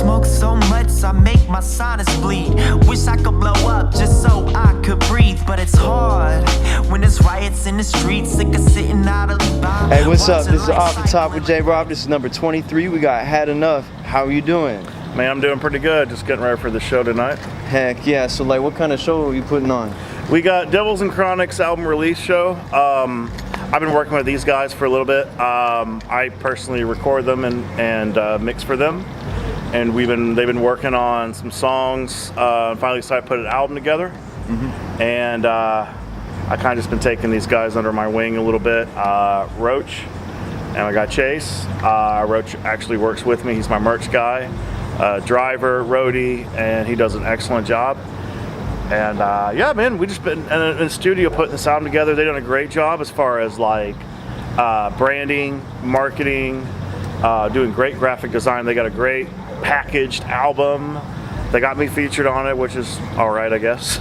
smoke so much I make my sinus bleed. Wish I could blow up just so I could breathe, but it's hard when there's riots in the streets. Sick of sitting idly by. Hey, what's up? This is Off the Top with J Rob. This is number 23. We got Had Enough. How are you doing? Man, I'm doing pretty good. Just getting ready for the show tonight. Heck yeah. So like, what kind of show are you putting on? We got Devils and Chronics album release show. I've been working with these guys for a little bit. I personally record them and mix for them, and they've been working on some songs. Finally decided to put an album together, and I kind of just been taking these guys under my wing a little bit. Roach, and I got Chase. Roach actually works with me. He's my merch guy, driver, roadie, and he does an excellent job. And yeah, man, we just been in the studio putting this album together. They've done a great job as far as like branding, marketing, doing great graphic design. They got a great packaged album. They got me featured on it, which is all right, I guess.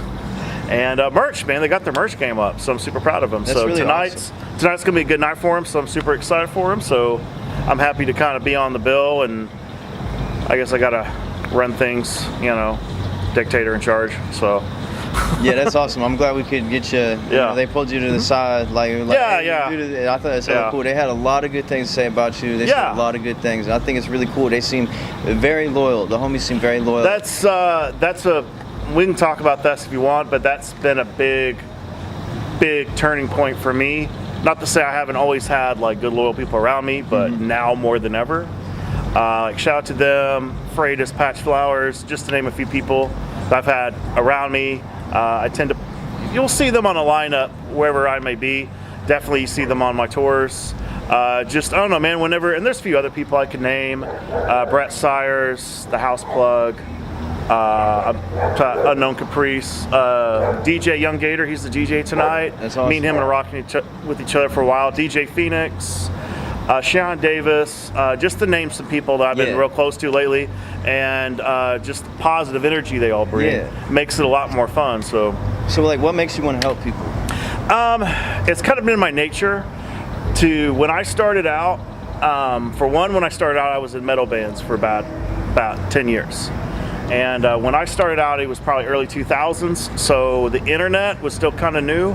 And merch, man, they got their merch game up, so I'm super proud of them. That's so really tonight's gonna be a good night for them. So I'm super excited for them. So I'm happy to kind of be on the bill, and I guess I gotta run things, you know, dictator in charge. So Yeah, that's awesome. I'm glad we could get you. You know, they pulled you to the side, like Yeah, hey, yeah. I thought that's so cool. They had a lot of good things to say about you. They said a lot of good things. I think it's really cool. They seem very loyal. The homies seem very loyal. That's a. We can talk about this if you want, but that's been a big turning point for me. Not to say I haven't always had like good loyal people around me, but now more than ever. Like shout out to them, Freitas, Patch Flowers, just to name a few people that I've had around me. You'll see them on a lineup wherever I may be. Definitely you see them on my tours. Just, I don't know, man, whenever, and there's a few other people I could name. Brett Sires, The House Plug, Unknown Caprice, DJ Young Gator, he's the DJ tonight. That's awesome. Me and him are rocking with each other for a while. DJ Phoenix, Sean Davis, just to name some people that I've been real close to lately, and just the positive energy they all bring makes it a lot more fun. So like, what makes you want to help people? It's kind of been my nature to, when I started out, when I started out, I was in metal bands for about 10 years. And when I started out, it was probably early 2000s, so the internet was still kind of new,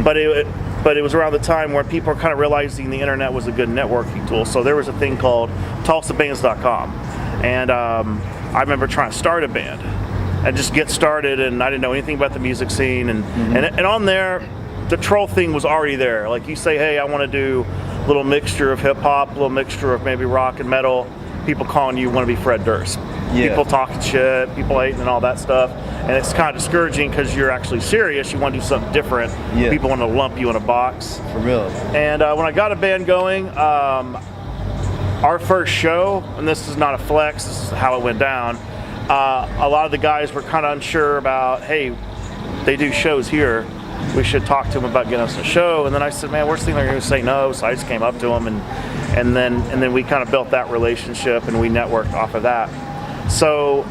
but it was around the time where people were kind of realizing the internet was a good networking tool. So there was a thing called TulsaBands.com, and I remember trying to start a band and just get started, and I didn't know anything about the music scene, and on there, the troll thing was already there. Like you say, hey, I want to do a little mixture of hip hop, a little mixture of maybe rock and metal. People calling you want to be Fred Durst. People talking shit, people hating and all that stuff. And it's kind of discouraging because you're actually serious. You want to do something different. People want to lump you in a box. For real. And when I got a band going, our first show, and this is not a flex, this is how it went down, a lot of the guys were kind of unsure about, hey, they do shows here. We should talk to them about getting us a show. And then I said, man, worst thing they're going to say no. So I just came up to them, and then we kind of built that relationship, and we networked off of that. So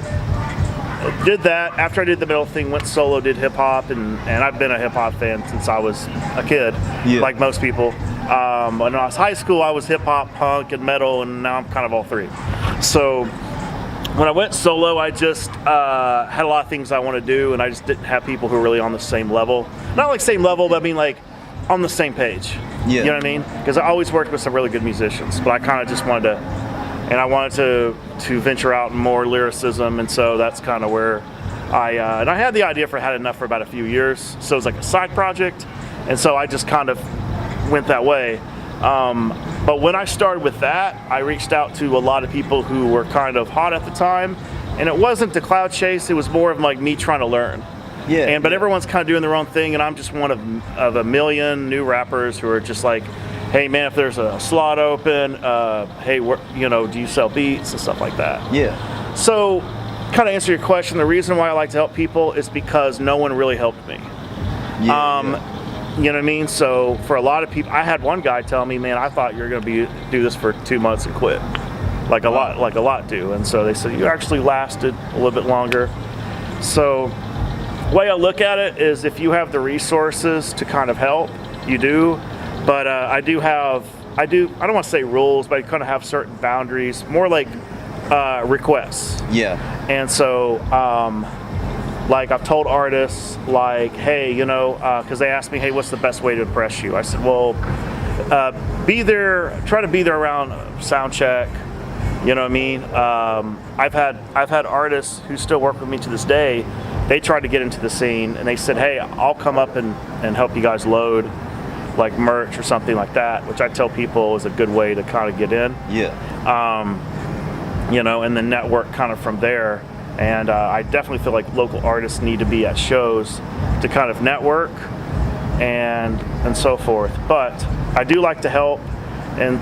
did that. After I did the metal thing, went solo, did hip hop, and I've been a hip hop fan since I was a kid, like most people. When I was high school, I was hip hop, punk, and metal, and now I'm kind of all three. So when I went solo, I just had a lot of things I want to do, and I just didn't have people who were really on the same level. Not like same level, but I mean like on the same page. You know what I mean? Because I always worked with some really good musicians, but I kind of just wanted to, and I wanted to venture out in more lyricism, and so that's kind of where and I had the idea for Had Enough for about a few years, so it was like a side project, and so I just kind of went that way. But when I started with that, I reached out to a lot of people who were kind of hot at the time, and it wasn't to cloud chase, it was more of like me trying to learn. But everyone's kind of doing their own thing, and I'm just one of a million new rappers who are just like, hey man, if there's a slot open, hey, do you sell beats and stuff like that? So, kind of answer your question, the reason why I like to help people is because no one really helped me. You know what I mean? So for a lot of people, I had one guy tell me, man, I thought you were going to do this for 2 months and quit. Like a lot do. And so they said, you actually lasted a little bit longer. So the way I look at it is if you have the resources to kind of help, you do. But I don't want to say rules, but I kind of have certain boundaries, more like requests. Yeah. And so, like I've told artists, like, hey, you know, because they asked me, hey, what's the best way to impress you? I said, well, be there. Try to be there around sound check. You know what I mean? I've had artists who still work with me to this day. They tried to get into the scene, and they said, hey, I'll come up and help you guys load like merch or something like that, which I tell people is a good way to kind of get in. Yeah. You know, and then network kind of from there. And I definitely feel like local artists need to be at shows to kind of network and so forth. But I do like to help, and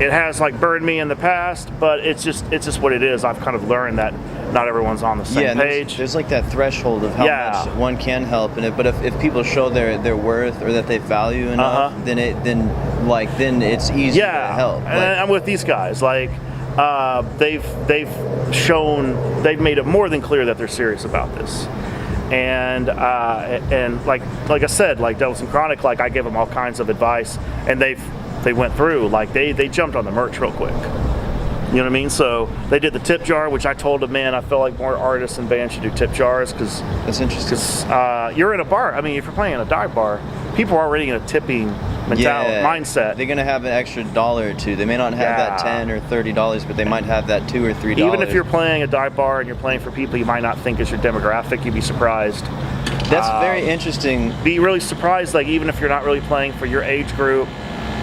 it has like burned me in the past, but it's just what it is. I've kind of learned that not everyone's on the same page. There's like that threshold of how much one can help, but if people show their worth or that they value enough, then it's easier to help. And I'm with these guys. Like they've made it more than clear that they're serious about this. And like I said, like Devils and Chronic, like I gave them all kinds of advice, and they went through, like they jumped on the merch real quick. You know what I mean? So they did the tip jar, which I told them, man, I feel like more artists and bands should do tip jars because that's interesting. Because you're in a bar. I mean, if you're playing in a dive bar, people are already in a tipping mindset. They're gonna have an extra $1 or $2. They may not have that $10 or $30, but they might have that $2 or $3. Even if you're playing a dive bar and you're playing for people you might not think is your demographic, you'd be surprised. That's very interesting. Be really surprised, like even if you're not really playing for your age group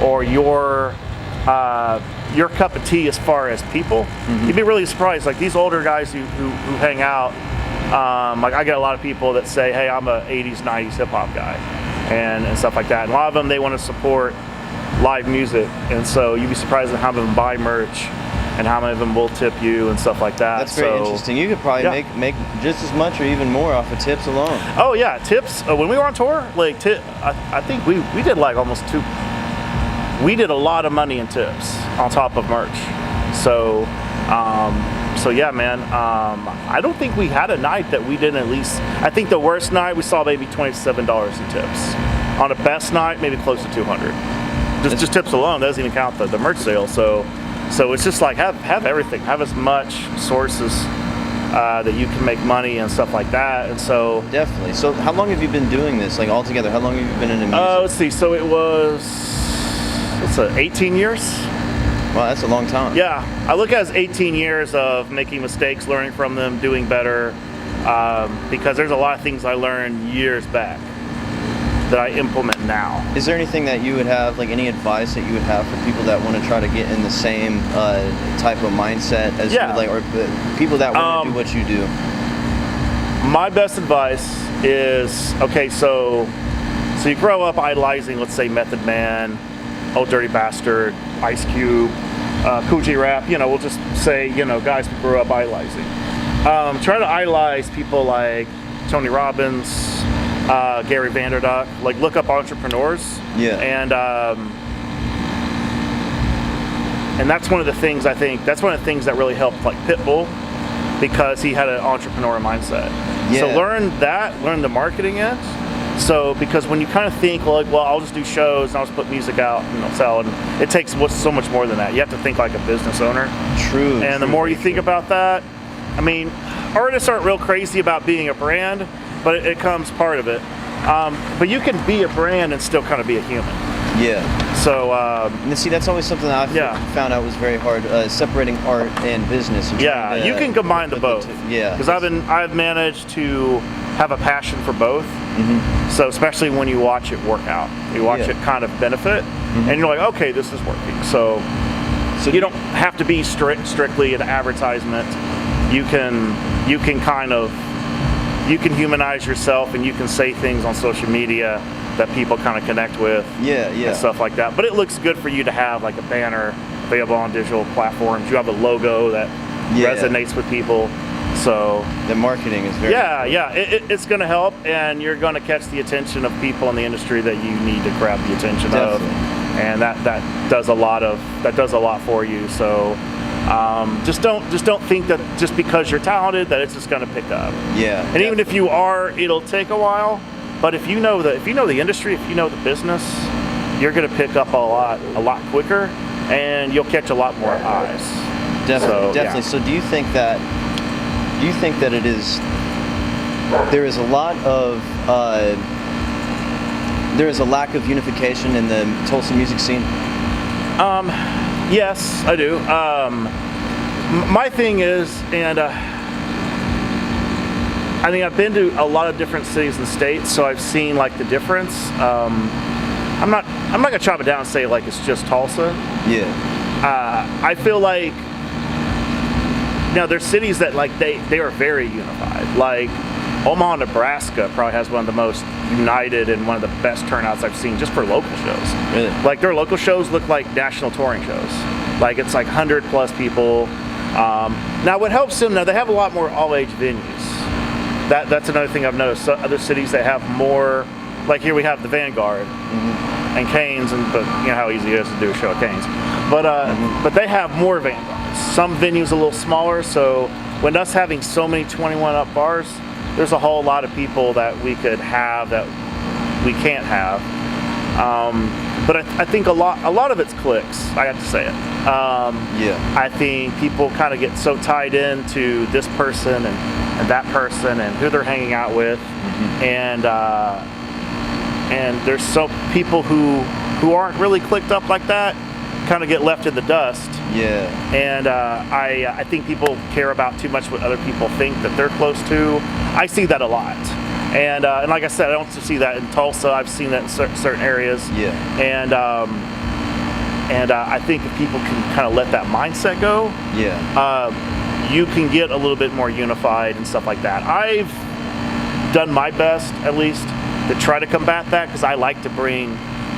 or your cup of tea as far as people, you'd be really surprised. Like these older guys who hang out, like I get a lot of people that say, hey, I'm a 80s, 90s hip hop guy and stuff like that. And a lot of them, they want to support live music. And so you'd be surprised at how many of them buy merch and how many of them will tip you and stuff like that. That's very interesting. You could probably make just as much or even more off of tips alone. Oh yeah, tips. When we were on tour, like I think we did like almost we did a lot of money in tips on top of merch. So yeah, man. I don't think we had a night that we didn't at least. I think the worst night we saw maybe $27 in tips. On a best night, maybe close to $200. Just tips alone. That doesn't even count the merch sale. So it's just like have everything. Have as much sources that you can make money and stuff like that. And so definitely. So how long have you been doing this? Like altogether, how long have you been in music? Let's see. So it was 18 years. Wow, that's a long time. Yeah, I look at it as 18 years of making mistakes, learning from them, doing better, because there's a lot of things I learned years back that I implement now. Is there anything that you would have, like any advice that you would have for people that want to try to get in the same type of mindset as you, like, or people that want to do what you do? My best advice is, okay, so you grow up idolizing, let's say, Method Man, Old Dirty Bastard, Ice Cube, Kool G Rap, you know, we'll just say, you know, guys we grew up idolizing. Try to idolize people like Tony Robbins, Gary Vanderduck, like look up entrepreneurs. Yeah. And that's one of the things that really helped like Pitbull, because he had an entrepreneurial mindset. Yeah. So learn the marketing end. So because when you kind of think like, well, I'll just do shows and I'll just put music out and sell, and it takes so much more than that. You have to think like a business owner. True. And the more you think about that, I mean, artists aren't real crazy about being a brand, but it comes part of it. But you can be a brand and still kind of be a human. Yeah. So and see, that's always something that I found out was very hard, separating art and business. And you can combine the both. Because I've managed to have a passion for both. Mm-hmm. So especially when you watch it work out, you watch it kind of benefit, and you're like, okay, this is working. So you don't have to be strictly an advertisement. You can kind of humanize yourself, and you can say things on social media that people kind of connect with, and stuff like that. But it looks good for you to have like a banner available on digital platforms. You have a logo that resonates with people. So the marketing is very it's going to help, and you're going to catch the attention of people in the industry that you need to grab the attention of, and that does a lot for you. So just don't think that just because you're talented that it's just going to pick up. Yeah. And even if you are, it'll take a while. But if you know the industry, if you know the business, you're going to pick up a lot quicker, and you'll catch a lot more eyes. Definitely, So, definitely. yeah. So do you think that it is? There is a lot of there is a lack of unification in the Tulsa music scene. Yes, I do. My thing is, and I mean, I've been to a lot of different cities and states, so I've seen like the difference. I'm not gonna chop it down and say like it's just Tulsa. Yeah. I feel like now there's cities that like they are very unified. Like Omaha, Nebraska probably has one of the most united and one of the best turnouts I've seen just for local shows. Really? Like their local shows look like national touring shows. Like it's like 100+ people. Now what helps them, now they have a lot more all-age venues. That's another thing I've noticed. So other cities they have more, like here we have the Vanguard and Canes, but you know how easy it is to do a show at Canes. But they have more Vanguards. Some venues a little smaller, so when us having so many 21 up bars, there's a whole lot of people that we could have that we can't have. But I think a lot of it's clicks. I have to say it. Yeah. I think people kind of get so tied into this person and that person and who they're hanging out with, and there's so people who aren't really clicked up like that kind of get left in the dust. Yeah. And I think people care about too much what other people think that they're close to. I see that a lot. And like I said, I don't see that in Tulsa. I've seen that in certain areas. Yeah. And I think if people can kind of let that mindset go, Yeah. you can get a little bit more unified and stuff like that. I've done my best, at least, to try to combat that because I like to bring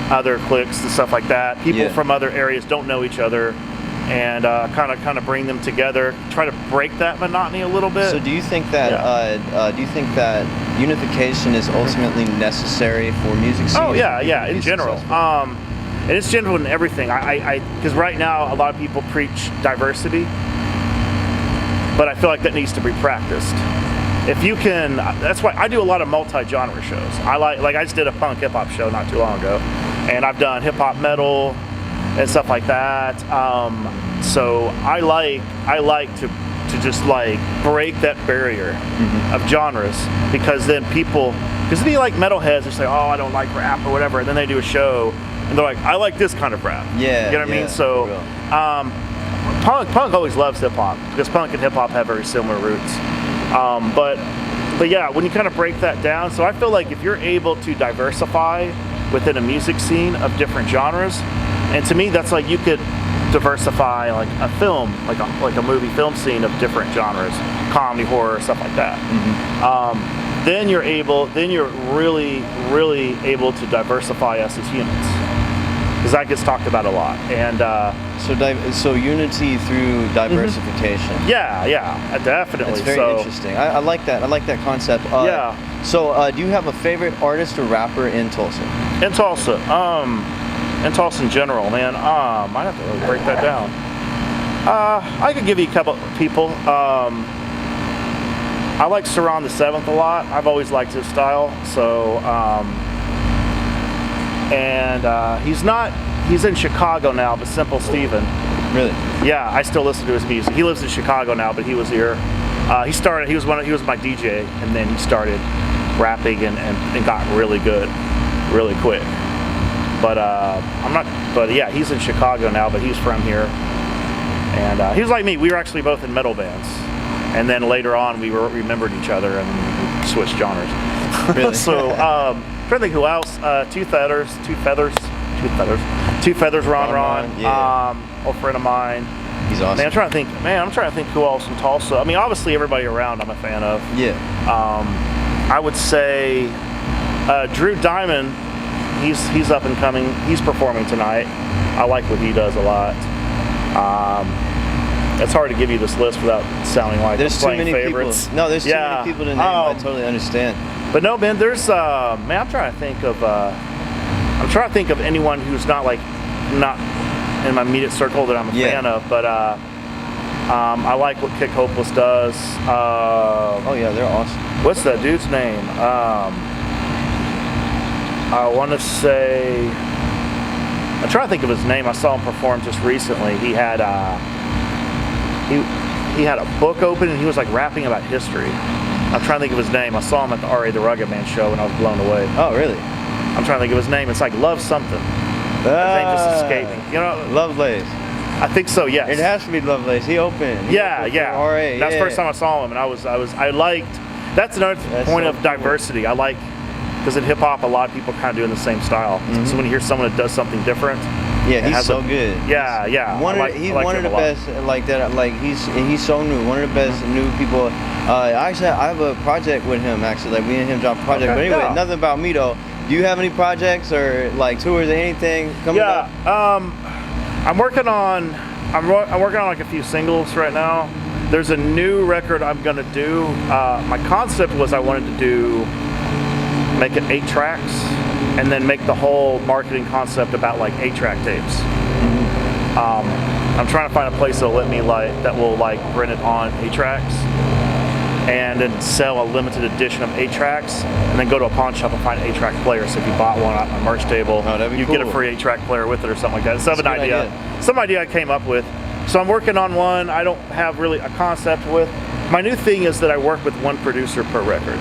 other cliques and stuff like that. People from other areas don't know each other, and kind of bring them together. Try to break that monotony a little bit. So do you think that unification is ultimately necessary for music scenes? Oh yeah, in general. And it's general in everything. Because right now a lot of people preach diversity, but I feel like that needs to be practiced. If you can, that's why I do a lot of multi-genre shows. I just did a punk hip hop show not too long ago, and I've done hip hop metal and stuff like that. So I like to just like break that barrier of genres, because then because if you like metalheads, they say, oh, I don't like rap or whatever, and then they do a show and they're like, I like this kind of rap. Yeah. You know what I mean? So punk always loves hip hop because punk and hip hop have very similar roots. But yeah, when you kind of break that down, so I feel like if you're able to diversify within a music scene of different genres, and to me that's like you could diversify like a film, like a movie film scene of different genres, comedy, horror, stuff like that. Then you're really able to diversify us as humans, because that gets talked about a lot. And so unity through diversification. Yeah, definitely. It's very interesting. I like that. I like that concept. So do you have a favorite artist or rapper in Tulsa? In Tulsa, in general, man. Might have to really break that down. I could give you a couple of people. I like Saran the Seventh a lot. I've always liked his style. So, he's in Chicago now, but Simple Steven. Really? Yeah, I still listen to his music. He lives in Chicago now, but he was here. He was my DJ, and then he started rapping and got really good, really quick. But yeah, he's in Chicago now, but he's from here. And he was like me. We were actually both in metal bands, and then later on we remembered each other and switched genres. Really? So trying to think who else. Two Feathers, Ron. Yeah. Old friend of mine. He's awesome. I'm trying to think who else in Tulsa. I mean, obviously everybody around I'm a fan of. Yeah. I would say Drew Diamond. He's up and coming. He's performing tonight. I like what he does a lot. It's hard to give you this list without sounding like there's I'm too playing many favorites. people. No, there's too many people to name. I totally understand. But no, man, there's I'm trying to think of anyone who's not in my immediate circle that I'm a fan of. But I like what Kick Hopeless does. Oh yeah, they're awesome. What's that dude's name? I want to say, I'm trying to think of his name. I saw him perform just recently. He had he had a book open and he was like rapping about history. I'm trying to think of his name. I saw him at the R.A. the Rugged Man show and I was blown away. Oh, really? I'm trying to think of his name. It's like Love something. His name just escaped me. You know, Lovelace. I think so. Yes. It has to be Lovelace. He opened. Yeah. R.A. That's the first time I saw him, and I liked. That's another point so of diversity. I like, because in hip hop, a lot of people kind of doing the same style. So when you hear someone that does something different, yeah, he's so good. Yeah. He's one of the best like that. Like he's so new. One of the best new people. Actually, I have a project with him. Actually, like me and him dropped a project. Okay, but anyway, yeah. nothing about me though. Do you have any projects or like tours or anything coming up? I'm working on like a few singles right now. There's a new record I'm gonna do. My concept was I wanted to make it 8 tracks and then make the whole marketing concept about like 8-track tapes. I'm trying to find a place that will let me that will print it on 8 tracks and then sell a limited edition of 8 tracks and then go to a pawn shop and find an 8-track player. So if you bought one on a merch table, you get a free 8-track player with it or something like that. So I have an idea. Some idea I came up with. So I'm working on one I don't have really a concept with. My new thing is that I work with one producer per record.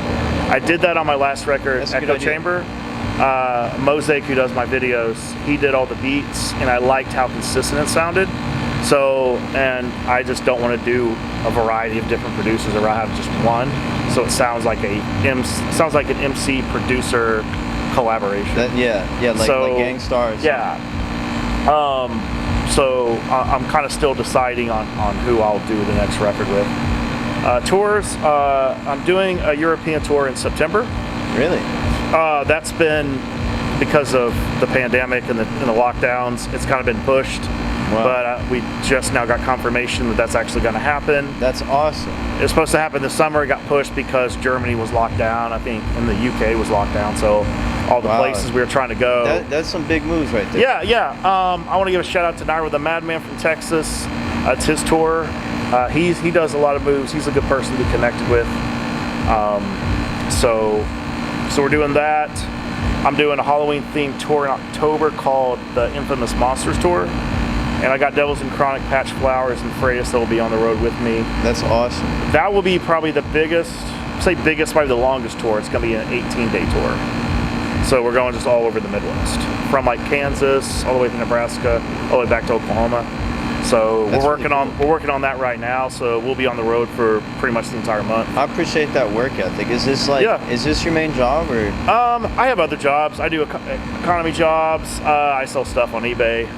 I did that on my last record, Echo Chamber. Mosaic, who does my videos, he did all the beats and I liked how consistent it sounded. So, and I just don't want to do a variety of different producers, or I have just one. So it sounds like an MC producer collaboration. Like Gang Stars. Yeah. So I'm kind of still deciding on who I'll do the next record with. Tours, I'm doing a European tour in September. Really? That's been because of the pandemic and the lockdowns. It's kind of been pushed. Wow. But we just now got confirmation that that's actually going to happen. That's awesome. It was supposed to happen this summer. It got pushed because Germany was locked down, I think, and the UK was locked down. So all the places we were trying to go. That's some big moves right there. Yeah. I want to give a shout out to Naira the Madman from Texas. It's his tour. He does a lot of moves. He's a good person to be connected with. So we're doing that. I'm doing a Halloween themed tour in October called the Infamous Monsters Tour. And I got Devils and Chronic, Patch Flowers, and Freydis that will be on the road with me. That's awesome. That will be probably the biggest, probably the longest tour. It's going to be an 18-day tour. So we're going just all over the Midwest. From like Kansas, all the way to Nebraska, all the way back to Oklahoma. So we're working on that right now. So we'll be on the road for pretty much the entire month. I appreciate that work ethic. Is this is this your main job or? I have other jobs. I do economy jobs. I sell stuff on eBay.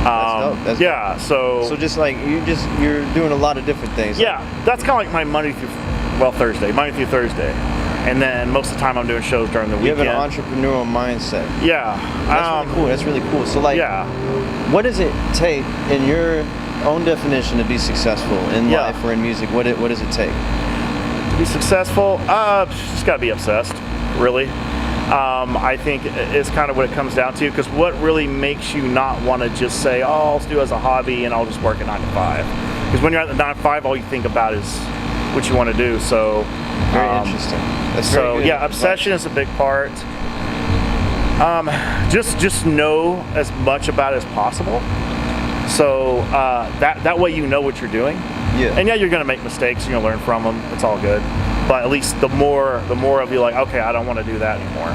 That's dope. So just like you're doing a lot of different things. Yeah, that's kind of like my Monday through Thursday, and then most of the time I'm doing shows during the weekend. You have an entrepreneurial mindset. Yeah, that's really cool. So what does it take in your own definition to be successful in life or in music? What does it take to be successful? Just gotta be obsessed, really. I think it's kind of what it comes down to, because what really makes you not want to just say, oh, I'll do it as a hobby and I'll just work at 9 to 5. Because when you're at the 9 to 5, all you think about is what you want to do. So very interesting. That's very good. Obsession is a big part. Just know as much about it as possible. So that way you know what you're doing. Yeah. And you're going to make mistakes. You're going to learn from them. It's all good. But at least the more of you like, okay, I don't want to do that anymore.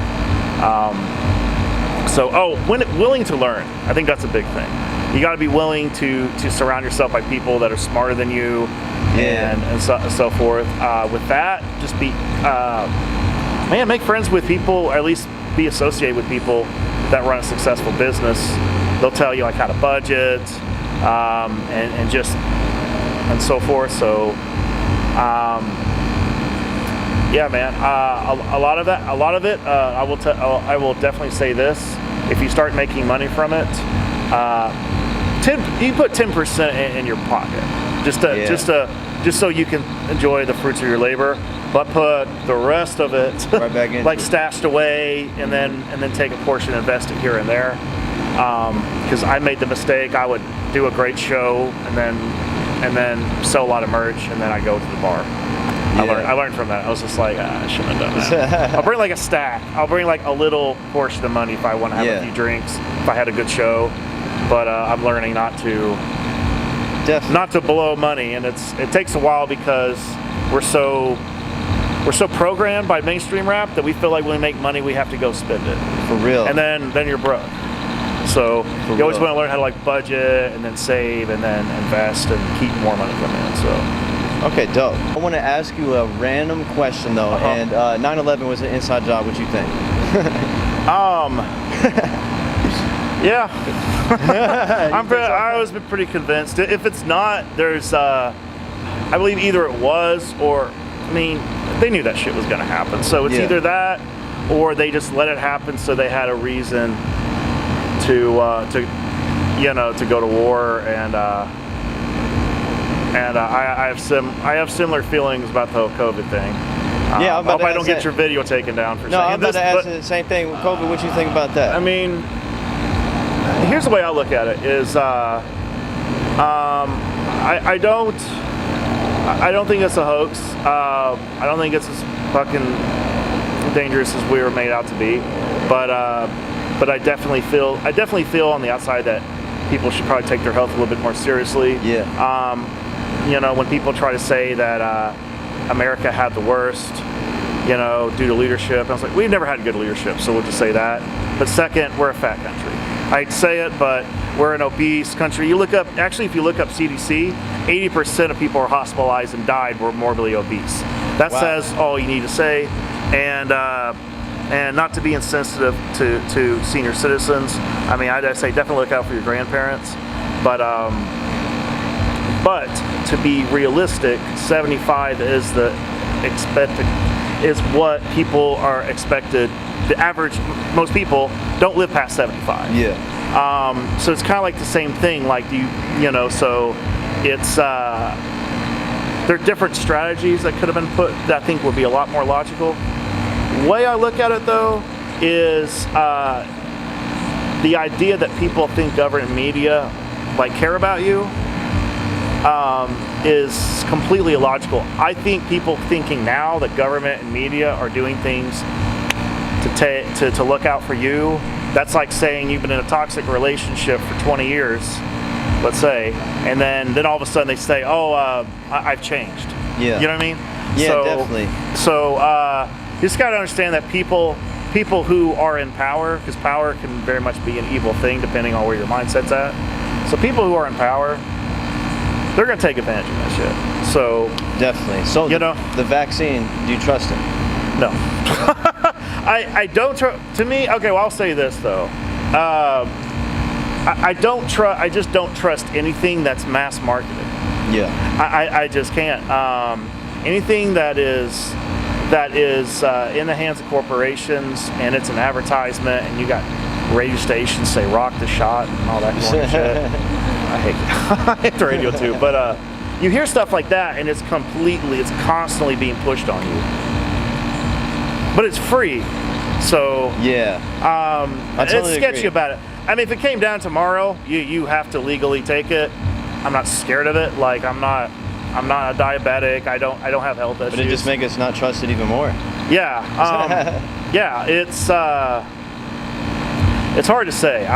When willing to learn, I think that's a big thing. You got to be willing to surround yourself by people that are smarter than you, and so forth. With that, just make friends with people, or at least be associated with people that run a successful business. They'll tell you like how to budget, and so forth. So, yeah, man. A lot of it. I will definitely say this: if you start making money from it, you put 10% in your pocket, just so you can enjoy the fruits of your labor. But put the rest of it right back in, like stashed away, and then take a portion and invest it here and there. Because I made the mistake. I would do a great show and then sell a lot of merch, and then I go to the bar. I learned from that. I was just like, I shouldn't have done that. I'll bring like a stack. I'll bring like a little portion of money if I want to have a few drinks, if I had a good show. But I'm learning not to Definitely. not to blow money, and it takes a while because we're so programmed by mainstream rap that we feel like when we make money we have to go spend it. For real. And then you're broke. So you always want to learn how to like budget and then save and then invest and keep more money coming in. So okay, dope. I want to ask you a random question though, and 9/11 was an inside job. What you think? Yeah. I was pretty convinced. If it's not, there's I believe either it was or, I mean, they knew that shit was going to happen. So it's either that or they just let it happen so they had a reason to go to war. And I have similar feelings about the whole COVID thing. Yeah, I hope I don't get your video taken down for saying this. No, I'm about to ask the same thing with COVID. What you think about that? I mean, here's the way I look at it: is I don't think it's a hoax. I don't think it's as fucking dangerous as we were made out to be. But I definitely feel on the outside that people should probably take their health a little bit more seriously. Yeah. When people try to say that America had the worst, due to leadership, I was like, we've never had good leadership, so we'll just say that. But second, we're a fat country. I hate to say it, but we're an obese country. If you look up CDC, 80% of people are hospitalized and died were morbidly obese. That says all you need to say. And not to be insensitive to senior citizens. I mean, I'd say definitely look out for your grandparents. But to be realistic, 75 is is what people are expected. The average, most people don't live past 75. Yeah. So it's kind of like the same thing. Like so it's there are different strategies that could have been put that I think would be a lot more logical. The way I look at it though is the idea that people think government media care about you is completely illogical. I think people thinking now that government and media are doing things to look out for you, that's like saying you've been in a toxic relationship for 20 years, let's say, and then all of a sudden they say, I've changed. Yeah. You know what I mean? Yeah, definitely. So you just got to understand that people who are in power, because power can very much be an evil thing depending on where your mindset's at. So people who are in power, they're going to take advantage of that shit. So definitely. So the vaccine, do you trust it? No. I don't trust. To me, okay. Well, I'll say this though. I don't trust. I just don't trust anything that's mass marketed. Yeah. I just can't. Anything that is in the hands of corporations and it's an advertisement and you got radio stations say rock the shot and all that kind of shit. I hate the radio too, but you hear stuff like that and it's constantly being pushed on you. But it's free, so yeah. I totally it's sketchy agree about it. I mean, if it came down tomorrow, you have to legally take it. I'm not scared of it. Like I'm not a diabetic. I don't have health issues. But it just makes us not trust it even more. Yeah. Yeah. It's hard to say.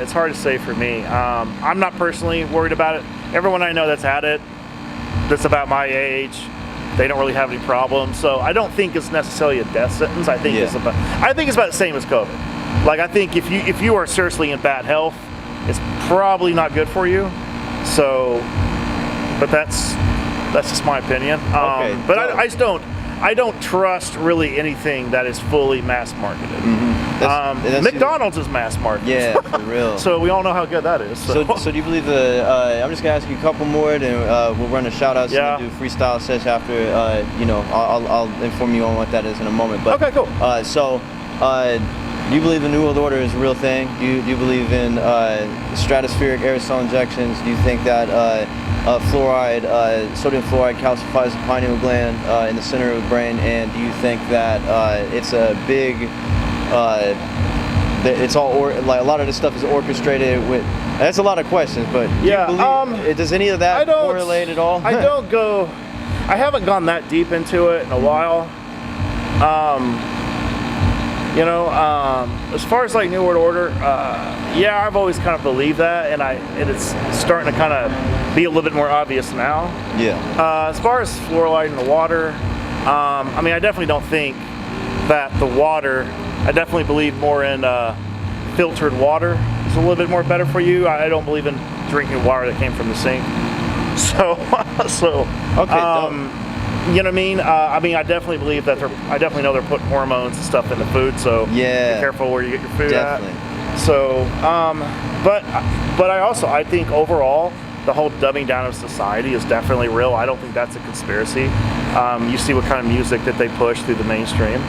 It's hard to say for me. I'm not personally worried about it. Everyone I know that's had it, that's about my age, they don't really have any problems. So I don't think it's necessarily a death sentence. I think it's about the same as COVID. Like I think if you are seriously in bad health, it's probably not good for you. So, but that's just my opinion. Okay. But I don't trust really anything that is fully mass marketed. Mm-hmm. That's McDonald's is mass marketed. Yeah, for real. So we all know how good that is. So do you believe I'm just gonna ask you a couple more, then we'll run a shout outs and do a freestyle session after. I'll inform you on what that is in a moment. But okay, cool. Do you believe the New World Order is a real thing? Do you believe in stratospheric aerosol injections? Do you think that sodium fluoride calcifies the pineal gland in the center of the brain? And do you think that it's a big it's all a lot of this stuff is orchestrated with? That's a lot of questions, but do you believe, does any of that correlate at all? I haven't gone that deep into it in a while. As far as like New World Order, I've always kind of believed that, and it's starting to kind of be a little bit more obvious now. Yeah. As far as fluoride in the water, I mean, I definitely don't think that the water, I definitely believe more in filtered water is a little bit more better for you. I don't believe in drinking water that came from the sink. So, Okay. you know what I mean? I definitely believe that I definitely know they're putting hormones and stuff in the food, so Yeah. be careful where you get your food Definitely. at. So, but I think overall, the whole dumbing down of society is definitely real. I don't think that's a conspiracy. You see what kind of music that they push through the mainstream.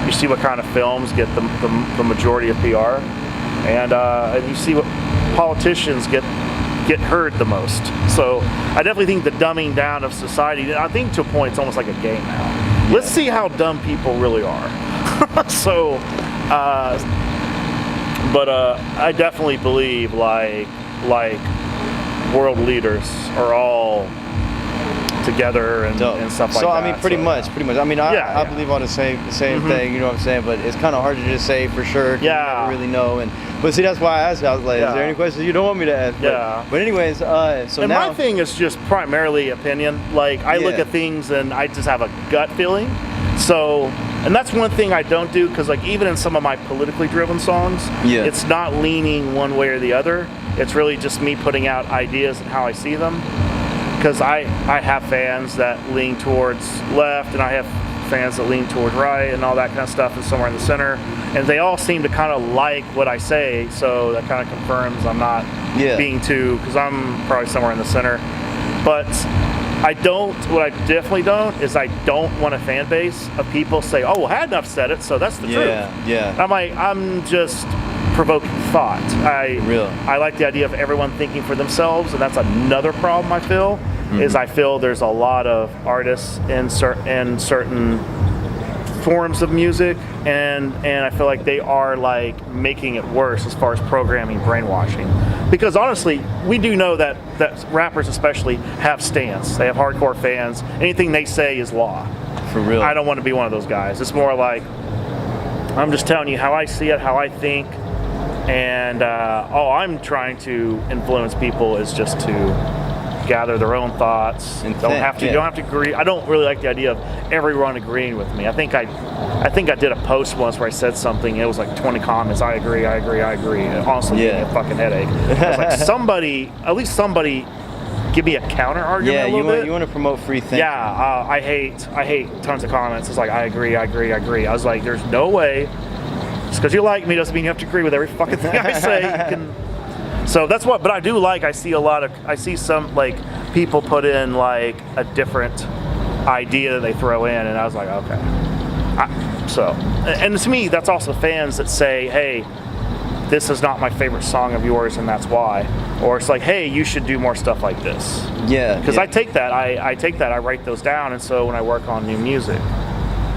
You see what kind of films get the majority of PR, and you see what politicians get heard the most. So I definitely think the dumbing down of society, I think to a point it's almost like a game now. Let's see how dumb people really are. So, but I definitely believe like world leaders are all together and stuff like that. So I mean, pretty much. I mean, I believe all the same thing. You know what I'm saying? But it's kind of hard to just say for sure. 'Cause you never really know. But see, that's why I asked. I was like, is there any questions you don't want me to ask? But anyways, so and now my thing is just primarily opinion. Like I look at things and I just have a gut feeling. So, and that's one thing I don't do, because like even in some of my politically driven songs, it's not leaning one way or the other. It's really just me putting out ideas and how I see them. Because I have fans that lean towards left, and I have fans that lean toward right, and all that kind of stuff, and somewhere in the center. And they all seem to kind of like what I say, so that kind of confirms I'm not being too, because I'm probably somewhere in the center. But what I definitely don't, is I don't want a fan base of people say, oh, well, Hadnuff said it, so that's the truth. Yeah. I'm like, I'm just provoking thought. I like the idea of everyone thinking for themselves, and that's another problem I feel. Is I feel there's a lot of artists in certain forms of music, and I feel like they are like making it worse as far as programming, brainwashing. Because honestly, we do know that rappers especially have stance. They have hardcore fans. Anything they say is law. For real. I don't want to be one of those guys. It's more like, I'm just telling you how I see it, how I think, and all I'm trying to influence people is just to gather their own thoughts. And don't have to agree. I don't really like the idea of everyone agreeing with me. I think I did a post once where I said something. It was like 20 comments. I agree. It honestly gave me a fucking headache. I was like, at least somebody, give me a counter argument. Yeah, a little bit. You want to promote free thinking. Yeah, I hate tons of comments. It's like I agree. I was like, there's no way. Just because you like me doesn't mean you have to agree with every fucking thing I say. So that's what, but I do like, I see some like people put in like a different idea that they throw in, and I was like, okay. And to me, that's also fans that say, hey, this is not my favorite song of yours, and that's why. Or it's like, hey, you should do more stuff like this. Yeah. Because I take that, I write those down, and so when I work on new music,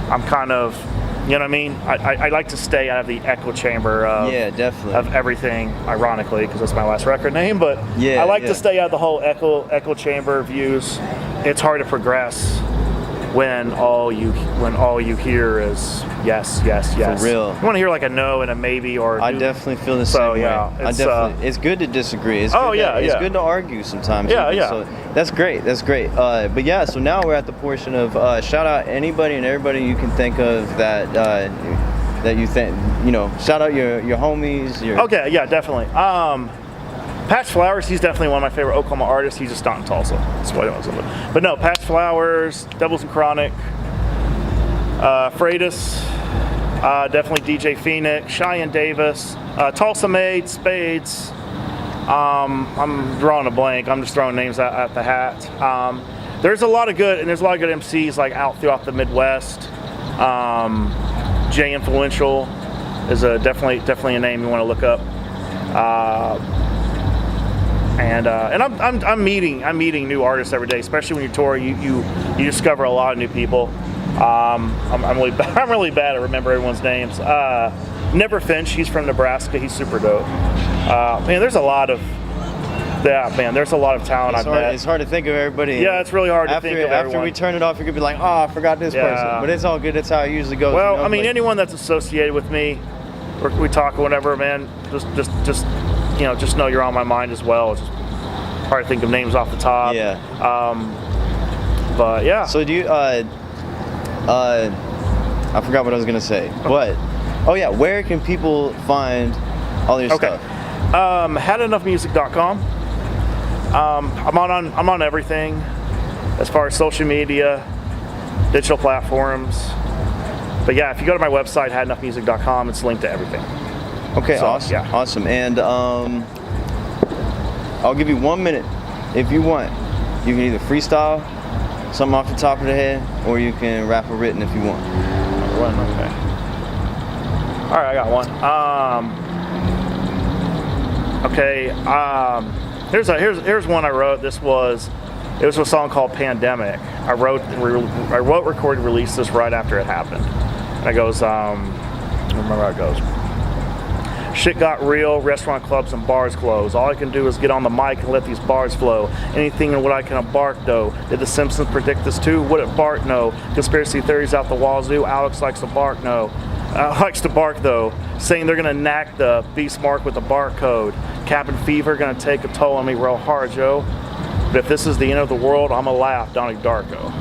I'm kind of, you know what I mean? I like to stay out of the echo chamber of, definitely. of everything, ironically, because that's my last record name, but I like to stay out of the whole echo chamber views. It's hard to progress when all you hear is yes. For real. You want to hear like a no and a maybe, or I definitely feel the same way. It's good to disagree. It's good to argue sometimes. So that's great. But yeah, so now we're at the portion of shout out anybody and everybody you can think of that you think, shout out your homies. Okay, yeah, definitely. Patch Flowers, he's definitely one of my favorite Oklahoma artists. He's just not in Tulsa. That's what I was looking at. But no, Patch Flowers, Devils and Chronic, Freitas, definitely DJ Phoenix, Cheyenne Davis, Tulsa Made, Spades. I'm drawing a blank. I'm just throwing names at the hat. There's a lot of good MCs like out throughout the Midwest. Jay Influential is definitely a name you want to look up. And I'm meeting new artists every day, especially when you tour. You discover a lot of new people. I'm really bad at remembering everyone's names. Never Finch, he's from Nebraska. He's super dope. There's a lot of talent I've met. It's hard to think of everybody. Yeah, it's really hard to think of everyone. After we turn it off, you're gonna be like, oh, I forgot this person. But it's all good. That's how it usually goes. Well, anyone that's associated with me, or we talk or whatever, man, just know you're on my mind as well. hard to think of names off the top. Yeah. But yeah. So do you? I forgot what I was gonna say. But oh yeah, where can people find all your stuff? Hadenoughmusic.com. I'm on everything as far as social media, digital platforms. But yeah, if you go to my website, hadenoughmusic.com, it's linked to everything. Okay, so, awesome. Yeah. Awesome. And I'll give you 1 minute if you want. You can either freestyle something off the top of the head, or you can rap a written if you want. Okay. All right, I got one. Okay. Here's one I wrote. It was a song called Pandemic. I wrote, recorded, released this right after it happened. And it goes, I don't remember how it goes. Shit got real, restaurant, clubs, and bars closed. All I can do is get on the mic and let these bars flow. Anything in what I can embark, though. Did the Simpsons predict this too? Would it Bart know? Conspiracy theories out the wazoo. Alex likes to bark, no. Likes to bark, though. Saying they're going to knack the Beast Mark with the barcode. Cabin fever going to take a toll on me real hard, Joe. But if this is the end of the world, I'm going to laugh, Donnie Darko.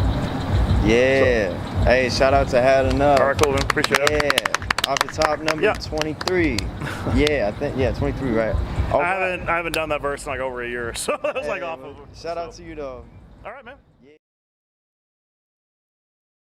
Yeah. So, hey, shout out to Had Enough. All right, cool, man. Appreciate it. Yeah. Off the top, number 23. Yeah, I think 23, right? I haven't done that verse in like over a year, so I was like off of it. Shout out to you though. All right, man.